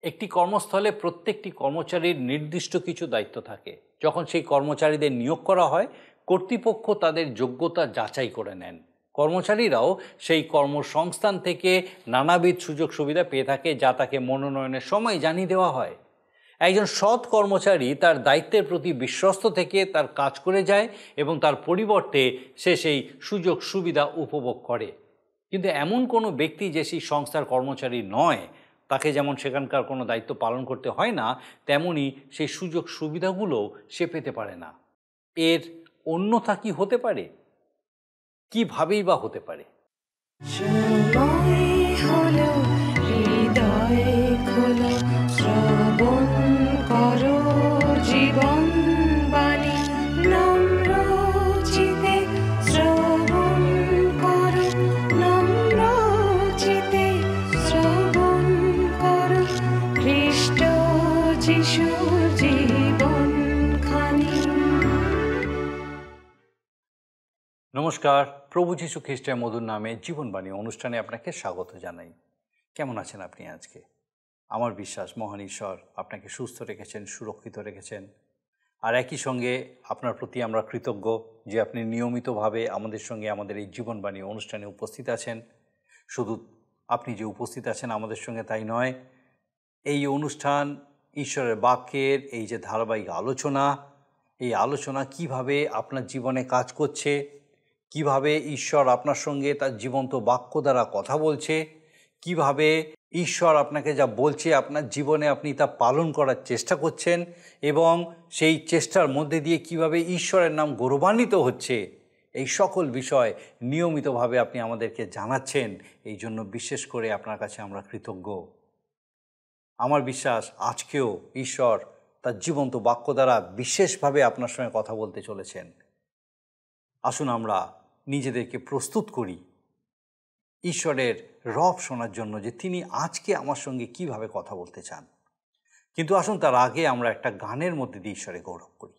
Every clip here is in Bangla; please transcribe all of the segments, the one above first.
একটি কর্মস্থলে প্রত্যেকটি কর্মচারীর নির্দিষ্ট কিছু দায়িত্ব থাকে। যখন সেই কর্মচারীদের নিয়োগ করা হয়, কর্তৃপক্ষ তাদের যোগ্যতা যাচাই করে নেন। কর্মচারীরাও সেই কর্মসংস্থান থেকে নানাবিধ সুযোগ সুবিধা পেয়ে থাকে, যা তাকে মনোনয়নের সময় জানিয়ে দেওয়া হয়। একজন সৎ কর্মচারী তার দায়িত্বের প্রতি বিশ্বস্ত থেকে তার কাজ করে যায় এবং তার পরিবর্তে সে সেই সুযোগ সুবিধা উপভোগ করে। কিন্তু এমন কোনো ব্যক্তি যে সেই সংস্থার কর্মচারী নয়, তাকে যেমন সেখানকার কোনো দায়িত্ব পালন করতে হয় না, তেমনি সেই সুযোগ সুবিধাগুলো সে পেতে পারে না। এর অন্যথা কি হতে পারে? কিভাবেই বা হতে পারে? নমস্কার, প্রভু যীশু খ্রিস্টের মধুর নামে জীবনবাণী অনুষ্ঠানে আপনাকে স্বাগত জানাই। কেমন আছেন আপনি আজকে? আমার বিশ্বাস মহান ঈশ্বর আপনাকে সুস্থ রেখেছেন, সুরক্ষিত রেখেছেন। আর একই সঙ্গে আপনার প্রতি আমরা কৃতজ্ঞ যে আপনি নিয়মিতভাবে আমাদের সঙ্গে আমাদের এই জীবনবাণী অনুষ্ঠানে উপস্থিত আছেন। শুধু আপনি যে উপস্থিত আছেন আমাদের সঙ্গে তাই নয়, এই অনুষ্ঠান ঈশ্বরের বাক্যের এই যে ধারাবাহিক আলোচনা, এই আলোচনা কিভাবে আপনার জীবনে কাজ করছে, কিভাবে ঈশ্বর আপনার সঙ্গে তার জীবন্ত বাক্য দ্বারা কথা বলছে, কিভাবে ঈশ্বর আপনাকে যা বলছে আপনার জীবনে আপনি তা পালন করার চেষ্টা করছেন এবং সেই চেষ্টার মধ্যে দিয়ে কিভাবে ঈশ্বরের নাম গৌরবান্বিত হচ্ছে, এই সকল বিষয় নিয়মিতভাবে আপনি আমাদেরকে জানাচ্ছেন। এই জন্য বিশেষ করে আপনার কাছে আমরা কৃতজ্ঞ। আমার বিশ্বাস আজকেও ঈশ্বর তার জীবন্ত বাক্য দ্বারা বিশেষভাবে আপনার সঙ্গে কথা বলতে চলেছেন। আসুন আমরা নিজেদেরকে প্রস্তুত করি ঈশ্বরের রব শোনার জন্য, যে তিনি আজকে আমার সঙ্গে কিভাবে কথা বলতে চান। কিন্তু আসুন তার আগে আমরা একটা গানের মধ্যে দিয়ে ঈশ্বরে গৌরব করি।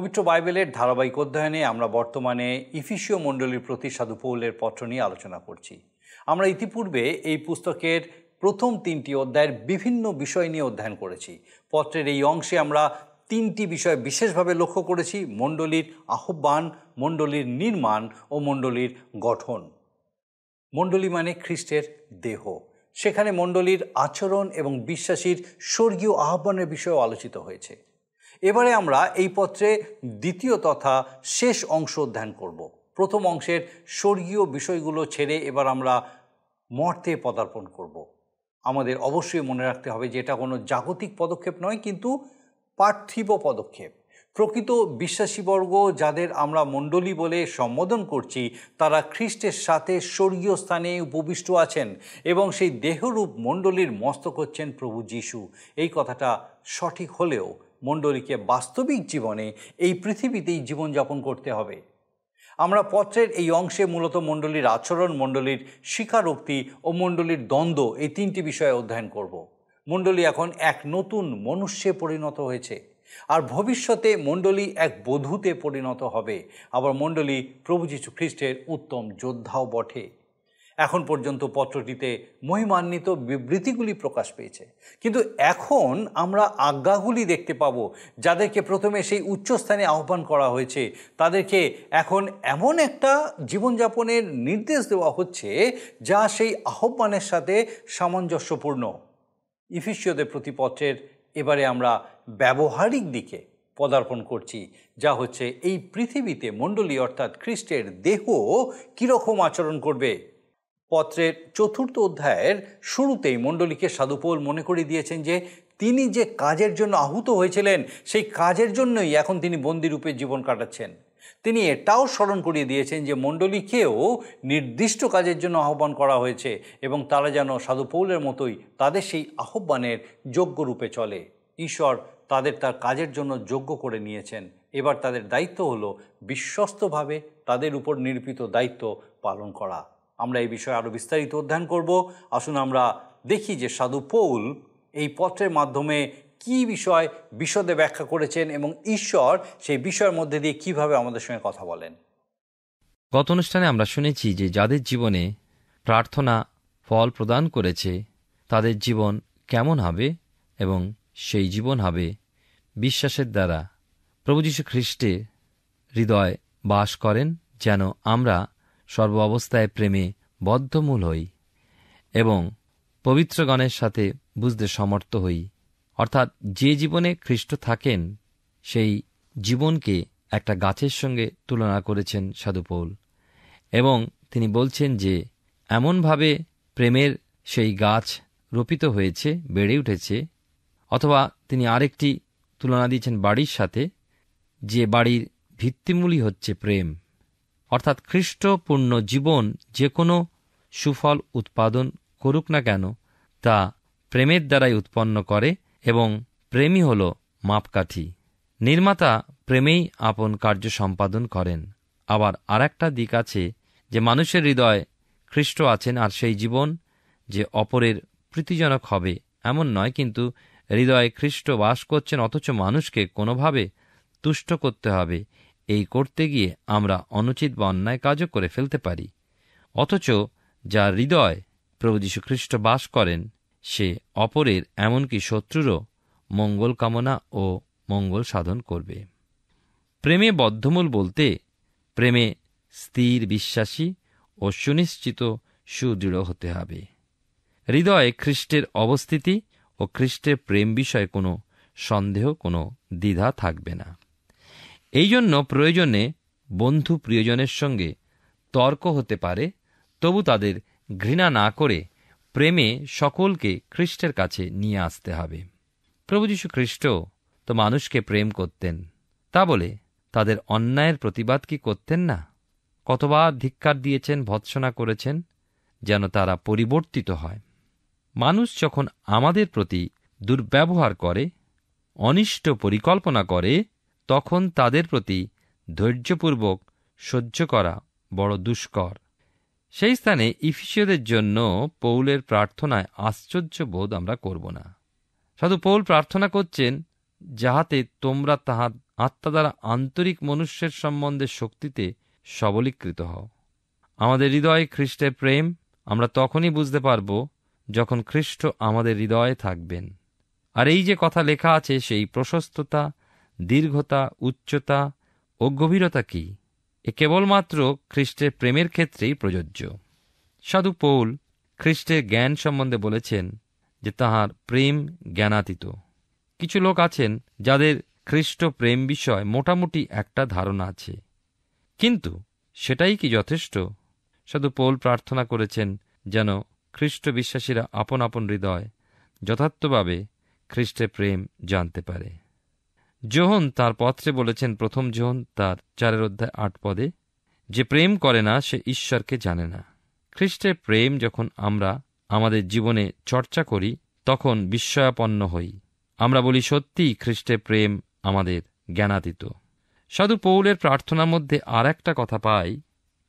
পবিত্র বাইবেলের ধারাবাহিক অধ্যয়নে আমরা বর্তমানে ইফিসীয় মণ্ডলীর প্রতি সাধু পৌলের পত্র নিয়ে আলোচনা করছি। আমরা ইতিপূর্বে এই পুস্তকের প্রথম 3টি অধ্যায়ের বিভিন্ন বিষয় নিয়ে অধ্যয়ন করেছি। পত্রের এই অংশে আমরা 3টি বিষয় বিশেষভাবে লক্ষ্য করেছি: মণ্ডলীর আহ্বান, মণ্ডলীর নির্মাণ ও মণ্ডলীর গঠন। মণ্ডলী মানে খ্রিস্টের দেহ। সেখানে মণ্ডলীর আচরণ এবং বিশ্বাসীর স্বর্গীয় আহ্বানের বিষয়েও আলোচিত হয়েছে। এবারে আমরা এই পত্রে দ্বিতীয় তথা শেষ অংশ অধ্যয়ন করব। প্রথম অংশের স্বর্গীয় বিষয়গুলো ছেড়ে এবার আমরা মর্তে পদার্পণ করব। আমাদের অবশ্যই মনে রাখতে হবে যে এটা কোনো জাগতিক পদক্ষেপ নয়, কিন্তু পার্থিব পদক্ষেপ। প্রকৃত বিশ্বাসীবর্গ যাদের আমরা মণ্ডলী বলে সম্বোধন করছি, তারা খ্রিস্টের সাথে স্বর্গীয় স্থানে উপবিষ্ট আছেন এবং সেই দেহরূপ মণ্ডলীর মস্তক হচ্ছেন প্রভু যীশু। এই কথাটা সঠিক হলেও মণ্ডলীকে বাস্তবিক জীবনে এই পৃথিবীতেই জীবনযাপন করতে হবে। আমরা পত্রের এই অংশে মূলত মণ্ডলীর আচরণ, মণ্ডলীর স্বীকারোক্তি ও মণ্ডলীর দ্বন্দ্ব, এই 3টি বিষয়ে অধ্যয়ন করব। মণ্ডলী এখন এক নতুন মনুষ্যে পরিণত হয়েছে, আর ভবিষ্যতে মণ্ডলী এক বধূতে পরিণত হবে। আবার মণ্ডলী প্রভু যীশু খ্রিস্টের উত্তম যোদ্ধাও বটে। এখন পর্যন্ত পত্রটিতে মহিমান্বিত বিবৃতিগুলি প্রকাশ পেয়েছে, কিন্তু এখন আমরা আজ্ঞাগুলি দেখতে পাব। যাদেরকে প্রথমে সেই উচ্চস্থানে আহ্বান করা হয়েছে, তাদেরকে এখন এমন একটা জীবনযাপনের নির্দেশ দেওয়া হচ্ছে যা সেই আহ্বানের সাথে সামঞ্জস্যপূর্ণ। ইফিসীয়দের প্রতি পত্রের এবারে আমরা ব্যবহারিক দিকে পদার্পণ করছি, যা হচ্ছে এই পৃথিবীতে মণ্ডলী অর্থাৎ খ্রিস্টের দেহ কীরকম আচরণ করবে। পত্রের 4র্থ অধ্যায়ের শুরুতেই মণ্ডলীকে সাধু পৌল মনে করিয়ে দিয়েছেন যে তিনি যে কাজের জন্য আহুত হয়েছিলেন, সেই কাজের জন্যই এখন তিনি বন্দিরূপে জীবন কাটাচ্ছেন। তিনি এটাও স্মরণ করিয়ে দিয়েছেন যে মণ্ডলীকেও নির্দিষ্ট কাজের জন্য আহ্বান করা হয়েছে এবং তারা যেন সাধু পৌলের মতোই তাদের সেই আহ্বানের যোগ্য রূপে চলে। ঈশ্বর তাদের তার কাজের জন্য যোগ্য করে নিয়েছেন। এবার তাদের দায়িত্ব হলো বিশ্বস্তভাবে তাদের উপর নির্মিত দায়িত্ব পালন করা। আমরা এই বিষয়ে আরও বিস্তারিত অধ্যয়ন করব। আসুন আমরা দেখি যে সাধু পৌল এই পত্রের মাধ্যমে কি বিষয় বিশদে ব্যাখ্যা করেছেন এবং ঈশ্বর সেই বিষয়ের মধ্যে দিয়ে কিভাবে আমাদের সঙ্গে কথা বলেন। গত অনুষ্ঠানে আমরা শুনেছি যে যাদের জীবনে প্রার্থনা ফল প্রদান করেছে, তাদের জীবন কেমন হবে, এবং সেই জীবন হবে বিশ্বাসের দ্বারা প্রভু যীশু খ্রিস্টে হৃদয় বাস করেন, যেন আমরা সর্ব অবস্থায় প্রেমে বদ্ধমূল হই এবং পবিত্রগণের সাথে বুঝতে সমর্থ হই। অর্থাৎ যে জীবনে খ্রিস্ট থাকেন, সেই জীবনকে একটা গাছের সঙ্গে তুলনা করেছেন সাধু পৌল, এবং তিনি বলছেন যে এমনভাবে প্রেমের সেই গাছ রোপিত হয়েছে, বেড়ে উঠেছে। অথবা তিনি আরেকটি তুলনা দিয়েছেন বাড়ির সাথে, যে বাড়ির ভিত্তিমূলই হচ্ছে প্রেম। অর্থাৎ খ্রিস্টপূর্ণ জীবন যে কোনো সুফল উৎপাদন করুক না কেন, তা প্রেমের দ্বারাই উৎপন্ন করে, এবং প্রেমই হল মাপকাঠি। নির্মাতা প্রেমেই আপন কার্য সম্পাদন করেন। আবার আর একটা দিক আছে যে মানুষের হৃদয়ে খ্রিস্ট আছেন, আর সেই জীবন যে অপরের প্রীতিজনক হবে এমন নয়, কিন্তু হৃদয়ে খ্রিস্ট বাস করছেন, অথচ মানুষকে কোনোভাবে তুষ্ট করতে হবে। এই করতে গিয়ে আমরা অনুচিত বা অন্যায় কাজও করে ফেলতে পারি। অথচ যার হৃদয় প্রভু যীশু খ্রিস্ট বাস করেন, সে অপরের এমনকি শত্রুরও মঙ্গল কামনা ও মঙ্গল সাধন করবে। প্রেমে বদ্ধমূল বলতে প্রেমে স্থির, বিশ্বাসী ও সুনিশ্চিত সুদৃঢ় হতে হবে। হৃদয়ে খ্রিস্টের অবস্থিতি ও খ্রিস্টের প্রেম বিষয়ে কোনো সন্দেহ, কোনো দ্বিধা থাকবে না। এই জন্য প্রয়োজনে বন্ধু প্রিয়জনের সঙ্গে তর্ক হতে পারে, তবু তাদের ঘৃণা না করে প্রেমে সকলকে খ্রিস্টের কাছে নিয়ে আসতে হবে। প্রভু যীশু খ্রিস্ট তো মানুষকে প্রেম করতেন, তা বলে তাদের অন্যায়ের প্রতিবাদ কি করতেন না? কতবার ধিক্কার দিয়েছেন, ভৎসনা করেছেন, যেন তারা পরিবর্তিত হয়। মানুষ যখন আমাদের প্রতি দুর্ব্যবহার করে, অনিষ্ট পরিকল্পনা করে, তখন তাদের প্রতি ধৈর্যপূর্বক সহ্য করা বড় দুষ্কর। সেই স্থানে ইফিসীয়দের জন্য পৌলের প্রার্থনায় আশ্চর্য বোধ আমরা করব না। সাধু পৌল প্রার্থনা করছেন যাহাতে তোমরা তাহা আত্মা দ্বারা আন্তরিক মনুষ্যের সম্বন্ধে শক্তিতে সবলীকৃত হও। আমাদের হৃদয়ে খ্রিস্টের প্রেম আমরা তখনই বুঝতে পারব যখন খ্রিস্ট আমাদের হৃদয়ে থাকবেন। আর এই যে কথা লেখা আছে, সেই প্রশস্ততা, দীর্ঘতা, উচ্চতা ও গভীরতা কি? এ কেবলমাত্র খ্রিস্টের প্রেমের ক্ষেত্রেই প্রযোজ্য। সাধু পৌল খ্রিস্টের জ্ঞান সম্বন্ধে বলেছেন যে তাঁহার প্রেম জ্ঞানাতীত। কিছু লোক আছেন যাদের খ্রিস্ট প্রেম বিষয় মোটামুটি একটা ধারণা আছে, কিন্তু সেটাই কি যথেষ্ট? সাধু পৌল প্রার্থনা করেছেন যেন খ্রিস্ট বিশ্বাসীরা আপন আপন হৃদয় যথার্থভাবে খ্রিস্টের প্রেম জানতে পারে। যোহন তার পত্রে বলেছেন, 1 যোহন তার 4 পদে, যে প্রেম করে না সে ঈশ্বরকে জানে না। খ্রিস্টের প্রেম যখন আমরা আমাদের জীবনে চর্চা করি তখন বিস্ময়াপন্ন হই। আমরা বলি, সত্যিই খ্রিস্টের প্রেম আমাদের জ্ঞানাতীত। সাধু পৌলের প্রার্থনার মধ্যে আর একটা কথা পাই,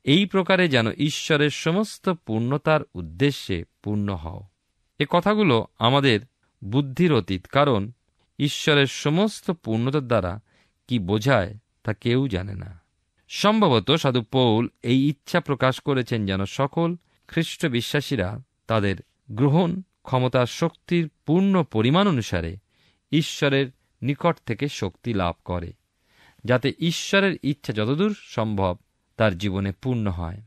এই প্রকারে যেন ঈশ্বরের সমস্ত পূর্ণতার উদ্দেশ্যে পূর্ণ হও। এ কথাগুলো আমাদের বুদ্ধির অতীত, কারণ ঈশ্বরের সমস্ত পূর্ণতার দ্বারা কি বোঝায় তা কেউ জানে না। সম্ভবত সাধু পৌল এই ইচ্ছা প্রকাশ করেছেন যেন সকল খ্রিস্ট বিশ্বাসীরা তাদের গ্রহণ ক্ষমতার শক্তির পূর্ণ পরিমাণ অনুসারে ঈশ্বরের নিকট থেকে শক্তি লাভ করে, যাতে ঈশ্বরের ইচ্ছা যতদূর সম্ভব তার জীবনে পূর্ণ হয়।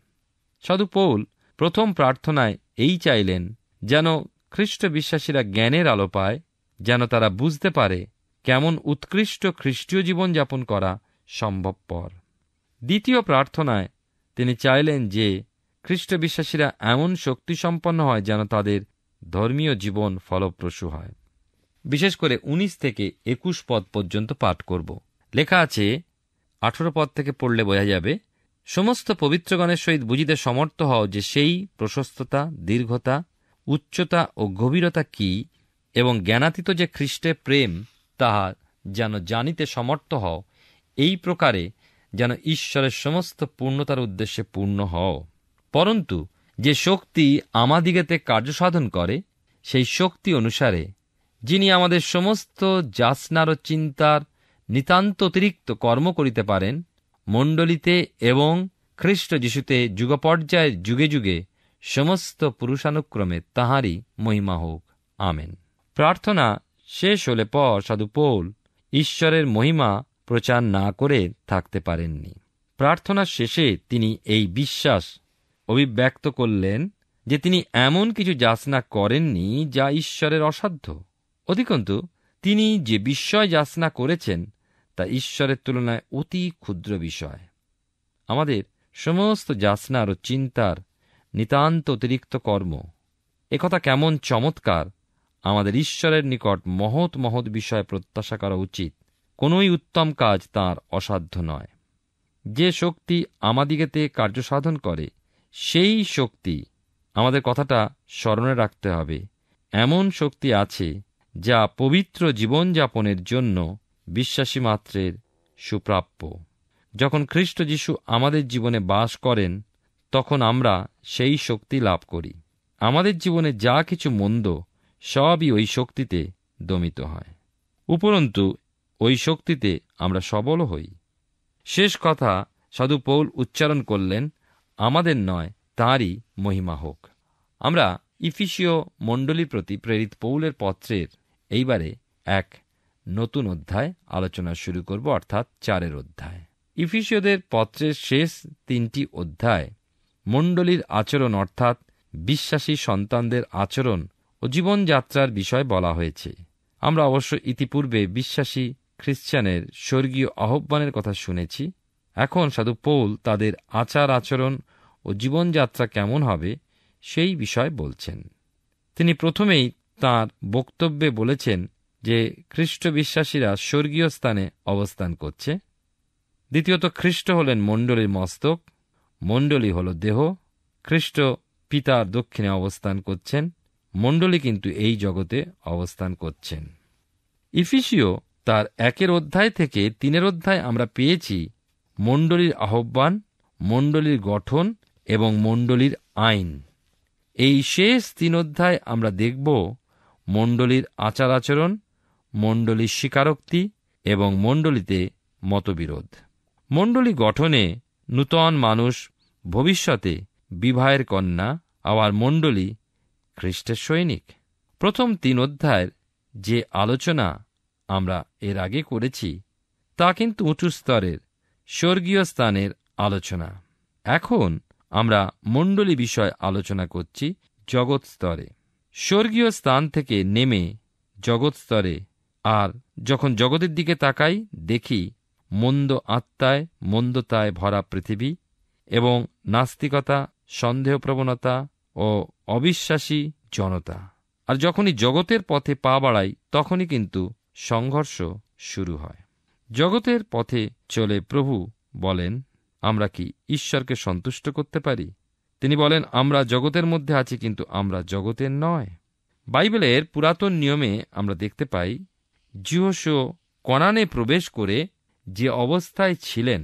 সাধু পৌল প্রথম প্রার্থনায় এই চাইলেন যেন খ্রিস্ট বিশ্বাসীরা জ্ঞানের আলো পায়, যেন তারা বুঝতে পারে কেমন উৎকৃষ্ট খ্রিস্টীয় জীবনযাপন করা সম্ভবপর। দ্বিতীয় প্রার্থনায় তিনি চাইলেন যে খ্রিস্ট বিশ্বাসীরা এমন শক্তিসম্পন্ন হয় যেন তাদের ধর্মীয় জীবন ফলপ্রসূ হয়। বিশেষ করে 19 থেকে 21 পদ পর্যন্ত পাঠ করব। লেখা আছে, 18 পদ থেকে পড়লে বোঝা যাবে, সমস্ত পবিত্রগণের সহিত বুঝিতে সমর্থ হও যে সেই প্রশস্ততা, দীর্ঘতা, উচ্চতা ও গভীরতা কি, এবং জ্ঞানাতীত যে খ্রিস্টের প্রেম তাহা যেন জানিতে সমর্থ হও, এই প্রকারে যেন ঈশ্বরের সমস্ত পূর্ণতার উদ্দেশ্যে পূর্ণ হও। পরন্তু যে শক্তি আমাদিগেতে কার্যসাধন করে, সেই শক্তি অনুসারে যিনি আমাদের সমস্ত যাচনার ও চিন্তার নিতান্ত অতিরিক্ত কর্ম করিতে পারেন, মণ্ডলীতে এবং খ্রিস্ট যিশুতে যুগপর্যায়ের যুগে যুগে সমস্ত পুরুষানুক্রমে তাঁহারই মহিমা হোক। আমেন। প্রার্থনা শেষ হলে পর সাধু পৌল ঈশ্বরের মহিমা প্রচার না করে থাকতে পারেননি। প্রার্থনার শেষে তিনি এই বিশ্বাস অভিব্যক্ত করলেন যে তিনি এমন কিছু যাচনা করেননি যা ঈশ্বরের অসাধ্য। অধিকন্তু তিনি যে বিষয় যাচনা করেছেন তা ঈশ্বরের তুলনায় অতি ক্ষুদ্র বিষয়। আমাদের সমস্ত যাচনার ও চিন্তার নিতান্ত অতিরিক্ত কর্ম, একথা কেমন চমৎকার! আমাদের ঈশ্বরের নিকট মহৎ মহৎ বিষয় প্রত্যাশা করা উচিত। কোনোই উত্তম কাজ তাঁর অসাধ্য নয়। যে শক্তি আমাদিগেতে কার্যসাধন করে, সেই শক্তি, আমাদের কথাটা স্মরণে রাখতে হবে, এমন শক্তি আছে যা পবিত্র জীবনযাপনের জন্য বিশ্বাসী মাত্রের সুপ্রাপ্য। যখন খ্রিস্ট যীশু আমাদের জীবনে বাস করেন তখন আমরা সেই শক্তি লাভ করি। আমাদের জীবনে যা কিছু মন্দ সবই ওই শক্তিতে দমিত হয়। উপরন্তু ওই শক্তিতে আমরা সবল হই। শেষ কথা সাধু পৌল উচ্চারণ করলেন, আমাদের নয় তাঁরই মহিমা হোক। আমরা ইফিসীয় মণ্ডলীর প্রতি প্রেরিত পৌলের পত্রের এইবারে এক নতুন অধ্যায় আলোচনা শুরু করব, অর্থাৎ 4 অধ্যায়। ইফিসীয়দের পত্রের শেষ 3টি অধ্যায় মণ্ডলীর আচরণ, অর্থাৎ বিশ্বাসী সন্তানদের আচরণ ও জীবনযাত্রার বিষয় বলা হয়েছে। আমরা অবশ্য ইতিপূর্বে বিশ্বাসী খ্রিস্টানের স্বর্গীয় আহ্বানের কথা শুনেছি। এখন সাধু পৌল তাদের আচার আচরণ ও জীবনযাত্রা কেমন হবে সেই বিষয় বলছেন। তিনি প্রথমেই তাঁর বক্তব্যে বলেছেন যে খ্রিস্ট বিশ্বাসীরা স্বর্গীয় স্থানে অবস্থান করছে। দ্বিতীয়ত, খ্রিস্ট হলেন মণ্ডলীর মস্তক, মণ্ডলী হল দেহ। খ্রিস্ট পিতার দক্ষিণে অবস্থান করছেন, মণ্ডলী কিন্তু এই জগতে অবস্থান করছেন। ইফিসীয় তার 1 অধ্যায় থেকে 3 অধ্যায় আমরা পেয়েছি মণ্ডলীর আহ্বান, মণ্ডলীর গঠন এবং মণ্ডলীর আইন। এই শেষ 3 অধ্যায় আমরা দেখব মণ্ডলীর আচার আচরণ, মণ্ডলীর স্বীকারোক্তি এবং মণ্ডলীতে মতবিরোধ। মণ্ডলী গঠনে নূতন মানুষ ভবিষ্যতে বিবাহের কন্যা, আবার মণ্ডলী খ্রিস্টের সৈনিক। প্রথম 3 অধ্যায়ের যে আলোচনা আমরা এর আগে করেছি তা কিন্তু উঁচু স্তরের স্বর্গীয় স্থানের আলোচনা। এখন আমরা মণ্ডলী বিষয় আলোচনা করছি জগৎ স্তরে। স্বর্গীয় স্থান থেকে নেমে জগৎ স্তরে, আর যখন জগতের দিকে তাকাই দেখি মন্দ আত্মায় মন্দতায় ভরা পৃথিবী এবং নাস্তিকতা, সন্দেহপ্রবণতা ও অবিশ্বাসী জনতা। আর যখনই জগতের পথে পা বাড়াই তখনই কিন্তু সংঘর্ষ শুরু হয়। জগতের পথে চলে প্রভু বলেন, আমরা কি ঈশ্বরকে সন্তুষ্ট করতে পারি? তিনি বলেন, আমরা জগতের মধ্যে আছি কিন্তু আমরা জগতের নয়। বাইবেলের পুরাতন নিয়মে আমরা দেখতে পাই যিহোশু কনানে প্রবেশ করে যে অবস্থায় ছিলেন,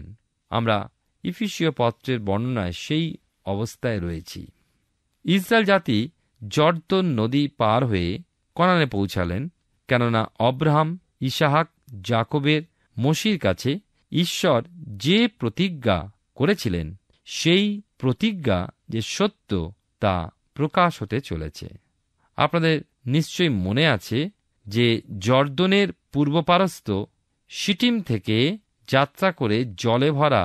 আমরা ইফিসীয় পত্রের বর্ণনায় সেই অবস্থায় রয়েছি। ইসরায়েল জাতি জর্দন নদী পার হয়ে কনানে পৌঁছালেন, কেননা অব্রাহাম, ইসাহাক, যাকবের মসির কাছে ঈশ্বর যে প্রতিজ্ঞা করেছিলেন সেই প্রতিজ্ঞা যে সত্য তা প্রকাশ হতে চলেছে। আপনাদের নিশ্চয়ই মনে আছে যে জর্দনের পূর্বপারস্থ শিটিম থেকে যাত্রা করে জলে ভরা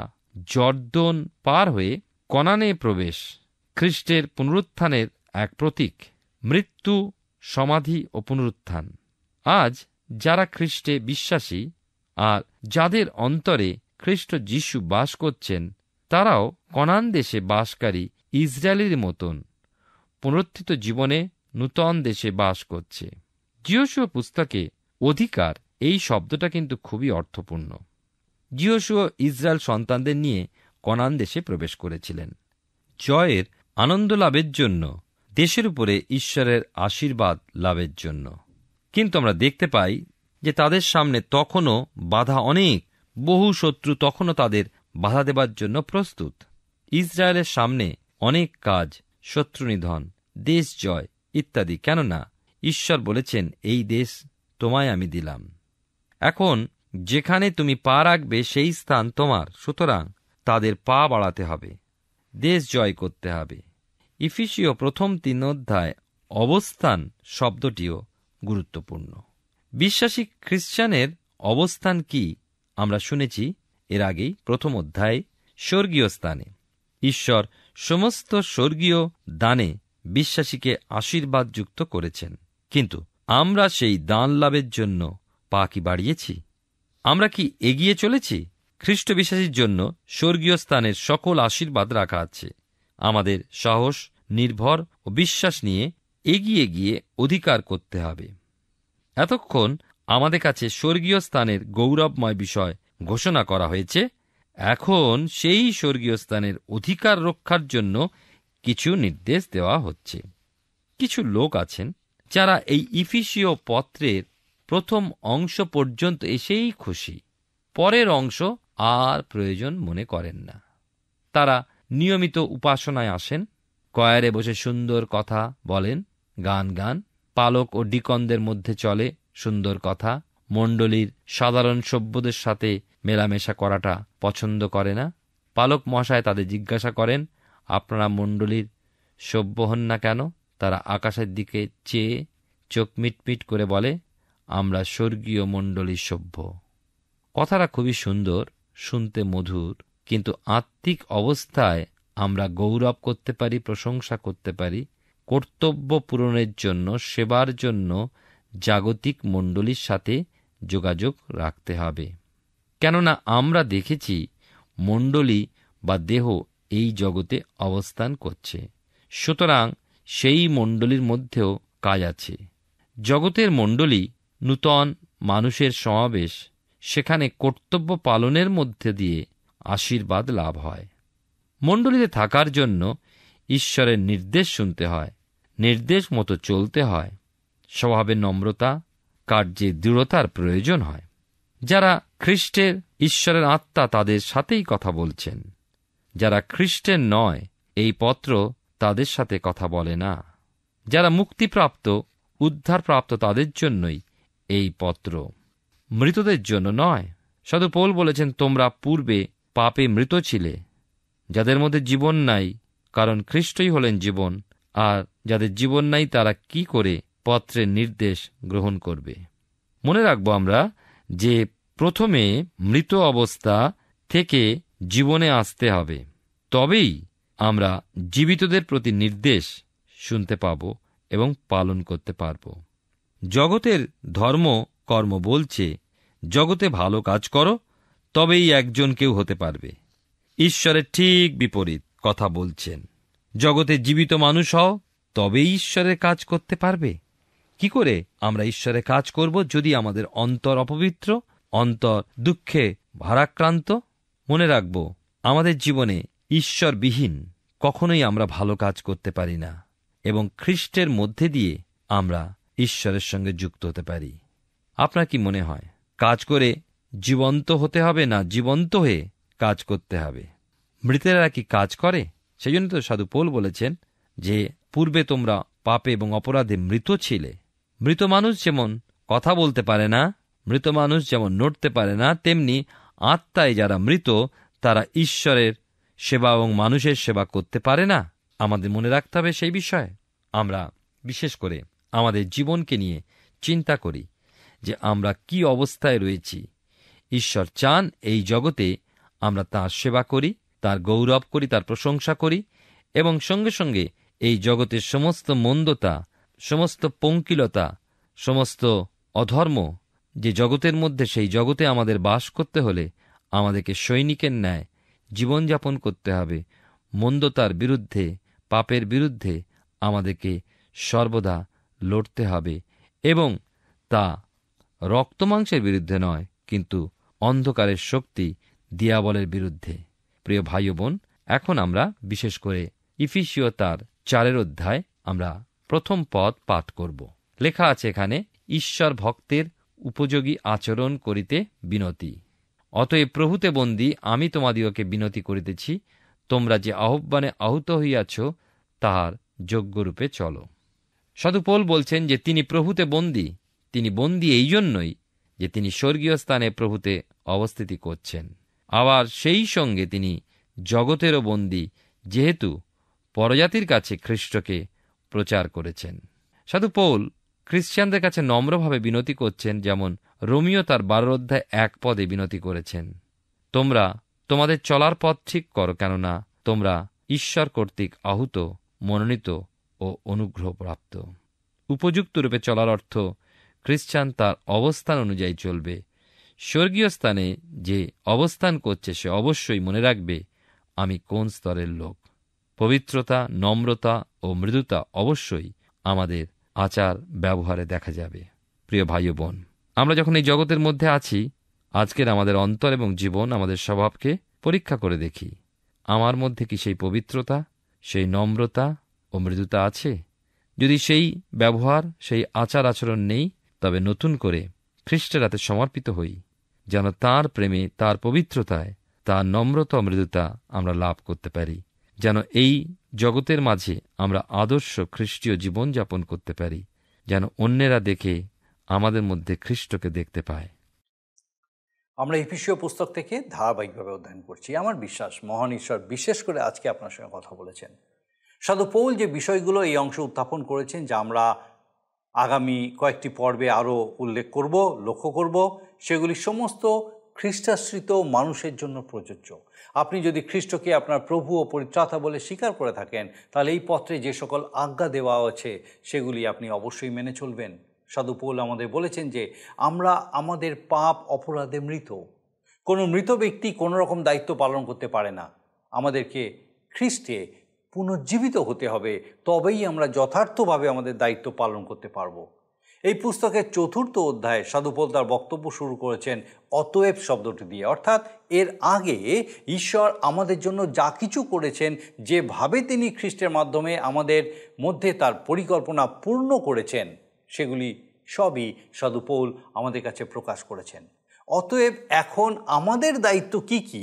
জর্দন পার হয়ে কনানে প্রবেশ খ্রিস্টের পুনরুত্থানের এক প্রতীক। মৃত্যু, সমাধি ও পুনরুত্থান। আজ যারা খ্রিস্টে বিশ্বাসী আর যাদের অন্তরে খ্রিস্ট যিশু বাস করছেন, তারাও কনান দেশে বাসকারী ইসরায়েলের মতন পুনরুত্থিত জীবনে নূতন দেশে বাস করছে। যিহোশু পুস্তকে অধিকার এই শব্দটা কিন্তু খুবই অর্থপূর্ণ। যিহোশু ইসরায়েল সন্তানদের নিয়ে কনান দেশে প্রবেশ করেছিলেন জয়ের আনন্দ লাভের জন্য, দেশের উপরে ঈশ্বরের আশীর্বাদ লাভের জন্য। কিন্তু আমরা দেখতে পাই যে তাদের সামনে তখনও বাধা অনেক, বহু শত্রু তখনও তাদের বাধা দেবার জন্য প্রস্তুত। ইসরায়েলের সামনে অনেক কাজ, শত্রু নিধন, দেশ জয় ইত্যাদি, কেননা ঈশ্বর বলেছেন এই দেশ তোমায় আমি দিলাম। এখন যেখানে তুমি পা রাখবে সেই স্থান তোমার, সুতরাং তাদের পা বাড়াতে হবে, দেশ জয় করতে হবে। ইফিসীয় প্রথম 3 অধ্যায় অবস্থান শব্দটিও গুরুত্বপূর্ণ। বিশ্বাসী খ্রিস্টানের অবস্থান কি আমরা শুনেছি এর আগেই প্রথম অধ্যায়ে স্বর্গীয় স্থানে। ঈশ্বর সমস্ত স্বর্গীয় দানে বিশ্বাসীকে আশীর্বাদ যুক্ত করেছেন, কিন্তু আমরা সেই দান লাভের জন্য পা কি বাড়িয়েছি? আমরা কি এগিয়ে চলেছি? খ্রিস্ট বিশ্বাসীর জন্য স্বর্গীয় স্থানের সকল আশীর্বাদ রাখা আছে। আমাদের সাহস, নির্ভর ও বিশ্বাস নিয়ে এগিয়ে গিয়ে অধিকার করতে হবে। এতক্ষণ আমাদের কাছে স্বর্গীয় স্থানের গৌরবময় বিষয় ঘোষণা করা হয়েছে। এখন সেই স্বর্গীয় স্থানের অধিকার রক্ষার জন্য কিছু নির্দেশ দেওয়া হচ্ছে। কিছু লোক আছেন যারা এই ইফিসীয় পত্রের প্রথম অংশ পর্যন্ত এসেই খুশি, পরের অংশ আর প্রয়োজন মনে করেন না। তারা নিয়মিত উপাসনায় আসেন, কয়ারে বসে সুন্দর কথা বলেন, গান, পালক ও ডিকনদের মধ্যে চলে সুন্দর কথা, মণ্ডলীর সাধারণ সভ্যদের সাথে মেলামেশা করাটা পছন্দ করে না। পালক মহাশয় তাদের জিজ্ঞাসা করেন, আপনারা মণ্ডলীর সভ্য হন না কেন? তারা আকাশের দিকে চেয়ে চোখ মিটমিট করে বলে, আমরা স্বর্গীয় মণ্ডলীর সভ্য। কথাটা খুবই সুন্দর, শুনতে মধুর, কিন্তু আত্মিক অবস্থায় আমরা গৌরব করতে পারি, প্রশংসা করতে পারি কর্তব্য পূরণের জন্য, সেবার জন্য জাগতিক মণ্ডলীর সাথে যোগাযোগ রাখতে হবে। কেননা আমরা দেখেছি মণ্ডলী বা দেহ এই জগতে অবস্থান করছে, সুতরাং সেই মণ্ডলীর মধ্যেও কাজ আছে। জগতের মণ্ডলী নূতন মানুষের সমাবেশ, সেখানে কর্তব্য পালনের মধ্যে দিয়ে আশীর্বাদ লাভ হয়। মণ্ডলীতে থাকার জন্য ঈশ্বরের নির্দেশ শুনতে হয়, নির্দেশ মতো চলতে হয়, স্বভাবে নম্রতা, কার্যে দৃঢ়তার প্রয়োজন হয়। যারা খ্রিস্টের, ঈশ্বরের আত্মা তাদের সাথেই কথা বলছেন। যারা খ্রিস্টের নয়, এই পত্র তাদের সাথে কথা বলে না। যারা মুক্তিপ্রাপ্ত, উদ্ধারপ্রাপ্ত, তাদের জন্যই এই পত্র, মৃতদের জন্য নয়। সাধু পৌল বলেছেন, তোমরা পূর্বে পাপে মৃত ছিলে, যাদের মধ্যে জীবন নাই, কারণ খ্রিস্টই হলেন জীবন। আর যাদের জীবন নাই তারা কি করে পত্রের নির্দেশ গ্রহণ করবে? মনে রাখবো আমরা যে প্রথমে মৃত অবস্থা থেকে জীবনে আসতে হবে, তবেই আমরা জীবিতদের প্রতি নির্দেশ শুনতে পাব এবং পালন করতে পারব। জগতের ধর্ম কর্ম বলছে, জগতে ভালো কাজ করো, তবেই একজন কেউ হতে পারবে। ঈশ্বরের ঠিক বিপরীত কথা বলছেন, জগতে জীবিত মানুষ হও, তবেই ঈশ্বরের কাজ করতে পারবে। কি করে আমরা ঈশ্বরের কাজ করব যদি আমাদের অন্তর অপবিত্র, অন্তর দুঃখে ভারাক্রান্ত? মনে রাখব, আমাদের জীবনে ঈশ্বরবিহীন কখনোই আমরা ভালো কাজ করতে পারি না, এবং খ্রিস্টের মধ্যে দিয়ে আমরা ঈশ্বরের সঙ্গে যুক্ত হতে পারি। আপনার কি মনে হয়, কাজ করে জীবন্ত হতে হবে, না জীবন্ত হয়ে কাজ করতে হবে? মৃতেরা কি কাজ করে? সেই জন্য তো সাধু পৌল বলেছেন যে পূর্বে তোমরা পাপে এবং অপরাধে মৃত ছিলে। মৃত মানুষ যেমন কথা বলতে পারে না, মৃত মানুষ যেমন নড়তে পারে না, তেমনি আত্মায় যারা মৃত তারা ঈশ্বরের সেবা এবং মানুষের সেবা করতে পারে না। আমাদের মনে রাখতে হবে সেই বিষয়ে। আমরা বিশেষ করে আমাদের জীবনকে নিয়ে চিন্তা করি যে আমরা কি অবস্থায় রয়েছি। ঈশ্বর চান এই জগতে আমরা তাঁর সেবা করি, তাঁর গৌরব করি, তাঁর প্রশংসা করি, এবং সঙ্গে সঙ্গে এই জগতের সমস্ত মন্দতা, সমস্ত পঙ্কিলতা, সমস্ত অধর্ম যে জগতের মধ্যে, সেই জগতে আমাদের বাস করতে হলে আমাদেরকে সৈনিকের ন্যায় জীবনযাপন করতে হবে। মন্দতার বিরুদ্ধে, পাপের বিরুদ্ধে আমাদেরকে সর্বদা লড়তে হবে, এবং তা রক্তমাংসের বিরুদ্ধে নয়, কিন্তু অন্ধকারের শক্তি দিয়াবলের বিরুদ্ধে। প্রিয় ভাই ও বোন, এখন আমরা বিশেষ করে ইফিসীয় তার 4 অধ্যায় আমরা প্রথম পদ পাঠ করব। লেখা আছে এখানে, ঈশ্বর ভক্তের উপযোগী আচরণ করিতে বিনতি। অতএব প্রভুতে বন্দী আমি তোমাদিগকে বিনতি করিতেছি, তোমরা যে আহ্বানে আহুত হইয়াছ তাহার যোগ্যরূপে চলো। সাধু পৌল বলছেন যে তিনি প্রভুতে বন্দী। তিনি বন্দী এই জন্যই যে তিনি স্বর্গীয় স্থানে প্রভুতে অবস্থিতি করছেন। আবার সেই সঙ্গে তিনি জগতেরও বন্দী, যেহেতু পরজাতির কাছে খ্রিস্টকে প্রচার করেছেন। সাধু পৌল খ্রিস্টানদের কাছে নম্রভাবে বিনতি করছেন, যেমন রোমিও তার 12 অধ্যায় 1 পদে বিনতি করেছেন, তোমরা তোমাদের চলার পথ ঠিক করো, কেননা তোমরা ঈশ্বর কর্তৃক আহুত, মনোনীত ও অনুগ্রহপ্রাপ্ত। উপযুক্ত রূপে চলার অর্থ খ্রিস্টান তার অবস্থান অনুযায়ী চলবে। স্বর্গীয় স্থানে যে অবস্থান করছে সে অবশ্যই মনে রাখবে আমি কোন স্তরের লোক। পবিত্রতা, নম্রতা ও মৃদুতা অবশ্যই আমাদের আচার ব্যবহারে দেখা যাবে। প্রিয় ভাই ও বোন, আমরা যখন এই জগতের মধ্যে আছি, আজকের আমাদের অন্তর এবং জীবন, আমাদের স্বভাবকে পরীক্ষা করে দেখি, আমার মধ্যে কি সেই পবিত্রতা, সেই নম্রতা ও মৃদুতা আছে? যদি সেই ব্যবহার, সেই আচার আচরণ নেই, তবে নতুন করে খ্রিস্টের হাতে সমর্পিত হই, যেন তাঁর প্রেমে, তাঁর পবিত্রতায়, তাঁর নম্রতা ও মৃদুতা আমরা লাভ করতে পারি, যেন এই জগতের মাঝে আমরা আদর্শ খ্রিস্টীয় জীবনযাপন করতে পারি, যেন অন্যেরা দেখে আমাদের মধ্যে খ্রিস্টকে দেখতে পায়। আমরা এফিসীয় পুস্তক থেকে ধারাবাহিকভাবে অধ্যয়ন করছি। আমার বিশ্বাস মহান ঈশ্বর বিশেষ করে আজকে আপনার সঙ্গে কথা বলেছেন। সাধু পৌল যে বিষয়গুলো এই অংশে উত্থাপন করেছেন, যা আমরা আগামী কয়েকটি পর্বে আরও উল্লেখ করব, লক্ষ্য করব, সেগুলি সমস্ত খ্রিস্টাশ্রিত মানুষের জন্য প্রযোজ্য। আপনি যদি খ্রিস্টকে আপনার প্রভু ও পরিত্রাতা বলে স্বীকার করে থাকেন, তাহলে এই পত্রে যে সকল আজ্ঞা দেওয়া আছে সেগুলি আপনি অবশ্যই মেনে চলবেন। সাধু পৌল আমাদের বলেছেন যে আমরা আমাদের পাপ অপরাধে মৃত। কোনো মৃত ব্যক্তি কোনো রকম দায়িত্ব পালন করতে পারে না। আমাদেরকে খ্রিস্টে পুনর্জীবিত হতে হবে, তবেই আমরা যথার্থভাবে আমাদের দায়িত্ব পালন করতে পারব। এই পুস্তকের 4র্থ অধ্যায়ে সাধু পৌল তার বক্তব্য শুরু করেছেন অতএব শব্দটি দিয়ে, অর্থাৎ এর আগে ঈশ্বর আমাদের জন্য যা কিছু করেছেন, যেভাবে তিনি খ্রিস্টের মাধ্যমে আমাদের মধ্যে তার পরিকল্পনা পূর্ণ করেছেন, সেগুলি সবই সাধু পৌল আমাদের কাছে প্রকাশ করেছেন। অতএব এখন আমাদের দায়িত্ব কি কি,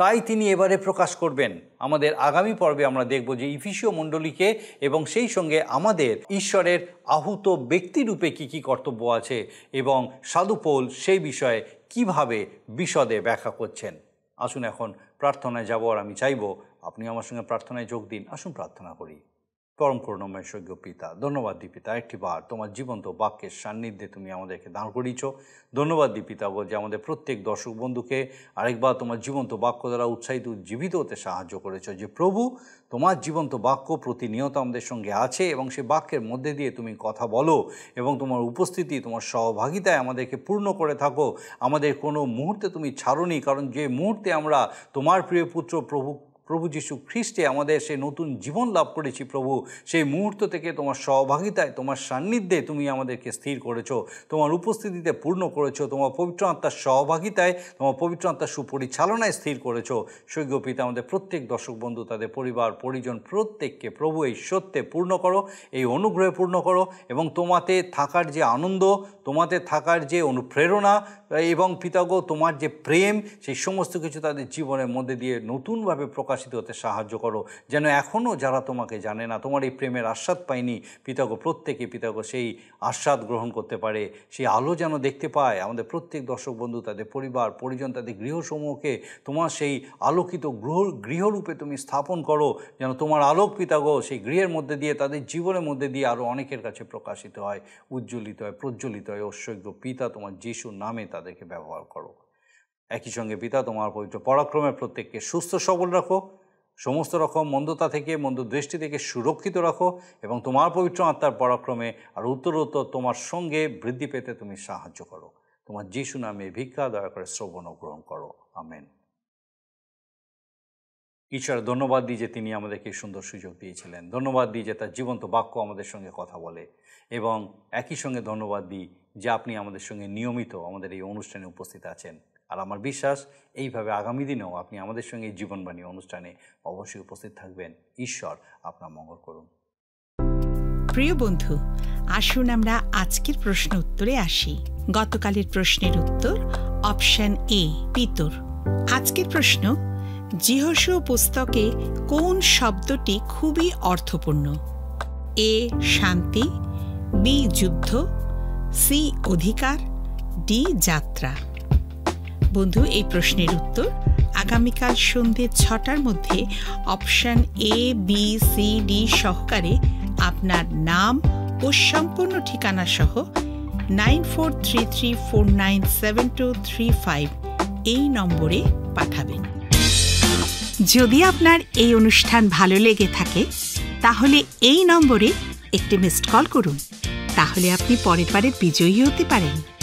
তাই তিনি এবারে প্রকাশ করবেন। আমাদের আগামী পর্বে আমরা দেখব যে ইফিসীয় মণ্ডলীকে এবং সেই সঙ্গে আমাদের ঈশ্বরের আহুত ব্যক্তিরূপে কি কি কর্তব্য আছে, এবং সাধু পৌল সেই বিষয়ে কিভাবে বিশদে ব্যাখ্যা করছেন। আসুন এখন প্রার্থনায় যাব, আর আমি চাইব আপনি আমার সঙ্গে প্রার্থনায় যোগ দিন। আসুন প্রার্থনা করি। পরম করুণাময় স্বর্গীয় পিতা, ধন্যবাদ দিই পিতা, একটি বার তোমার জীবন্ত বাক্যের সান্নিধ্যে তুমি আমাদেরকে দাঁড় করিয়েছ। ধন্যবাদ দিই পিতা গো যে আমাদের প্রত্যেক দর্শক বন্ধুকে আরেকবার তোমার জীবন্ত বাক্য দ্বারা উৎসাহিত উজ্জীবিত হতে সাহায্য করেছ। যে প্রভু, তোমার জীবন্ত বাক্য প্রতিনিয়ত আমাদের সঙ্গে আছে এবং সেই বাক্যের মধ্যে দিয়ে তুমি কথা বলো এবং তোমার উপস্থিতি, তোমার সহভাগিতায় আমাদেরকে পূর্ণ করে থাকো। আমাদের কোনো মুহূর্তে তুমি ছাড়োনি, কারণ যে মুহূর্তে আমরা তোমার প্রিয় পুত্র প্রভু যীশু খ্রিস্টে আমাদের সেই নতুন জীবন লাভ করেছি প্রভু, সেই মুহূর্ত থেকে তোমার সহভাগিতায়, তোমার সান্নিধ্যে তুমি আমাদেরকে স্থির করেছো, তোমার উপস্থিতিতে পূর্ণ করেছো, তোমার পবিত্র আত্মার সহভাগিতায়, তোমার পবিত্র আত্মার সুপরিচালনায় স্থির করেছো। স্বর্গীয় পিতা, আমাদের প্রত্যেক দর্শক বন্ধু, তাদের পরিবার পরিজন প্রত্যেককে প্রভু এই সত্যে পূর্ণ করো, এই অনুগ্রহে পূর্ণ করো এবং তোমাতে থাকার যে আনন্দ, তোমাতে থাকার যে অনুপ্রেরণা এবং পিতাগো তোমার যে প্রেম, সেই সমস্ত কিছু তাদের জীবনের মধ্যে দিয়ে নতুনভাবে প্রকাশিত হতে সাহায্য করো। যেন এখনও যারা তোমাকে জানে না, তোমার এই প্রেমের আস্বাদ পায়নি পিতাগো, প্রত্যেকে পিতাগো সেই আস্বাদ গ্রহণ করতে পারে, সেই আলো যেন দেখতে পায়। আমাদের প্রত্যেক দর্শক বন্ধু, তাদের পরিবার পরিজন, তাদের গৃহসমূহকে তোমার সেই আলোকিত গৃহরূপে তুমি স্থাপন করো, যেন তোমার আলোক পিতাগো সেই গৃহের মধ্যে দিয়ে, তাদের জীবনের মধ্যে দিয়ে আরও অনেকের কাছে প্রকাশিত হয়, উজ্জ্বলিত হয়, প্রজ্বলিত হয়। ঐশ্বর্য পিতা, তোমার যিশুর নামে তাদেরকে ব্যবহার করো। একই সঙ্গে পিতা, তোমার পবিত্র পরাক্রমের প্রত্যেককে সুস্থ সবল রাখো, সমস্ত রকম মন্দতা থেকে, মন্দ দৃষ্টি থেকে সুরক্ষিত রাখো এবং তোমার পবিত্র আত্মার পরাক্রমে আর উত্তরোত্তর তোমার সঙ্গে বৃদ্ধি পেতে তুমি সাহায্য করো। তোমার যিশু নামে ভিক্ষা দয়া করে শ্রবণ গ্রহণ করো। আমেন। ঈশ্বর ধন্যবাদ দিই যে তিনি আমাদেরকে সুন্দর সুযোগ দিয়েছিলেন। ধন্যবাদ দিই যে তার জীবন্ত বাক্য আমাদের সঙ্গে কথা বলে এবং একই সঙ্গে ধন্যবাদ দিই যে আপনি আমাদের সঙ্গে নিয়মিত আমাদের এই অনুষ্ঠানে উপস্থিত আছেন। আর আমার বিশ্বাস এইভাবে আগামী দিনেও আপনি আমাদের সঙ্গে জীবনবাণী অনুষ্ঠানে অবশ্যই উপস্থিত থাকবেন। ঈশ্বর আপনার মঙ্গল করুন। প্রিয় বন্ধু, আসুন আমরা আজকের প্রশ্ন উত্তরে আসি। গতকালের প্রশ্নের উত্তর অপশন এ, পিতর। আজকের প্রশ্ন, যিহোশু পুস্তকে কোন শব্দটি খুবই অর্থপূর্ণ? এ শান্তি, বি যুদ্ধ, সি অধিকার, ডি যাত্রা। বন্ধু, এই প্রশ্নের উত্তর আগামীকাল সন্ধ্যে 6টার মধ্যে option A, B, C, D সহকারে আপনার নাম ও সম্পূর্ণ ঠিকানা সহ 9433497235 এই নম্বরে পাঠাবেন। যদি আপনার এই অনুষ্ঠান ভালো লেগে থাকে তাহলে এই নম্বরে একটি মিসড কল করুন, তাহলে আপনি পরের বারে বিজয়ী হতে পারেন।